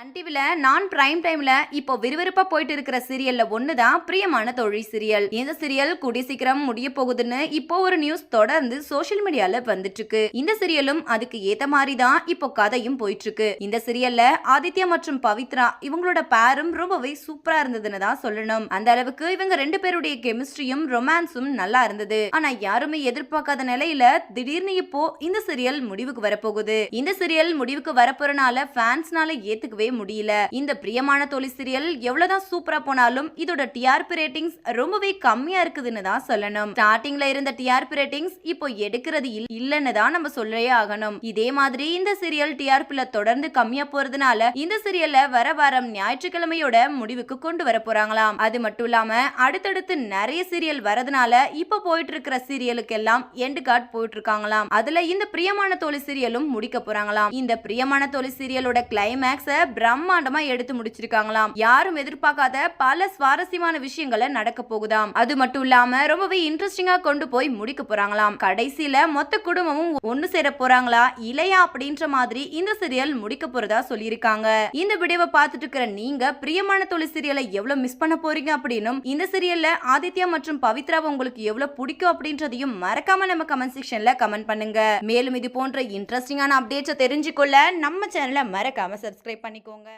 Sun டிவில நான் prime டைம்ல இப்போ விறுவிறுப்பா போயிட்டு இருக்கிற சீரியல்ல ஒண்ணுதான் பிரியமான தோழி சீரியல். இந்த சீரியல் கூடிய சீக்கிரம் முடிய போகுதுன்னு இப்போ ஒரு நியூஸ் தொடர்ந்து சோசியல் மீடியால வந்துட்டு இருக்கு. இந்த சீரியலும் அதுக்கு ஏத்த மாதிரி தான் இப்போ கதையும் போயிட்டு இருக்கு. இந்த சீரியல்ல ஆதித்யா மற்றும் பவித்ரா இவங்களோட பேரும் ரொம்பவே சூப்பரா இருந்ததுன்னு தான் சொல்லணும். அந்த அளவுக்கு இவங்க ரெண்டு பேருடைய கெமிஸ்ட்ரியும் ரொமான்ஸும் நல்லா இருந்தது. ஆனா யாருமே எதிர்பார்க்காத நிலையில திடீர்னு இப்போ இந்த சீரியல் முடிவுக்கு வரப்போகுது. இந்த சீரியல் முடிவுக்கு வரப்போறனால ஃபேன்ஸ்னால ஏத்துக்கவே முடியல. இந்த பிரியமான தோழி சீரியல் எவ்வளவுதான் சூப்பரா போனாலும் இதோட டிஆர்பி ரேட்டிங்ஸ் ரொம்பவே கம்மியா இருக்குதுன்னு தான் சொல்லணும். ஸ்டார்டிங்ல இருந்த டிஆர்பி ரேட்டிங்ஸ் இப்போ எடுக்கிறது இல்லன்னு தான் நம்ம சொல்லவே ஆகணும். இதே மாதிரி இந்த சீரியல் டிஆர்பில தொடர்ந்து கம்மியா போறதுனால இந்த சீரியல்ல வர வாரம் ஞாயிற்றுக்கிழமையோட முடிவுக்கு கொண்டு வர போறாங்களாம். அது மட்டும் இல்லாம அடுத்தடுத்து நிறைய சீரியல் வரதுனால இப்ப போயிட்டு இருக்கிற சீரியலுக்கு எல்லாம் எண்ட் கார்டு போயிட்டு இருக்காங்களாம். அதுல இந்த பிரியமான தோழி சீரியலும் முடிக்க போறாங்களாம். இந்த பிரியமான தோழி சீரியலோட கிளைமேக்ஸ பிரம்மாண்டமா எடுத்து முடிச்சிருக்காங்களாம். யாரும் எதிர்பார்க்காத பல சுவாரஸ்யமான விஷயங்களை நடக்க போகுதாம். அது மட்டும் இல்லாம ரொம்பவே இன்ட்ரெஸ்டிங்கா கொண்டு போய் முடிக்க போறாங்களாம். கடைசியில மொத்த குடும்பமும் ஒன்னு சேர போறாங்களா இல்லையா அப்படின்ற மாதிரி இந்த சீரியல் முடிக்க போறதா சொல்லியிருக்காங்க. இந்த வீடியோவை பார்த்துட்டு இருக்கிற நீங்க பிரியமான தோழி சீரியலை எவ்வளவு மிஸ் பண்ண போறீங்க அப்படின்னும் இந்த சீரியல்ல ஆதித்யா மற்றும் பவித்ராவை உங்களுக்கு எவ்வளவு பிடிக்கும் அப்படின்றதையும் மறக்காம நம்ம கமெண்ட் செக்ஷன்ல கமெண்ட் பண்ணுங்க. மேலும் இது போன்ற இன்ட்ரெஸ்டிங்கான அப்டேட்ஸ் தெரிஞ்சுக்கொள்ள நம்ம சேனலை மறக்காம சப்ஸ்கிரைப் பண்ணிக்கோங்க.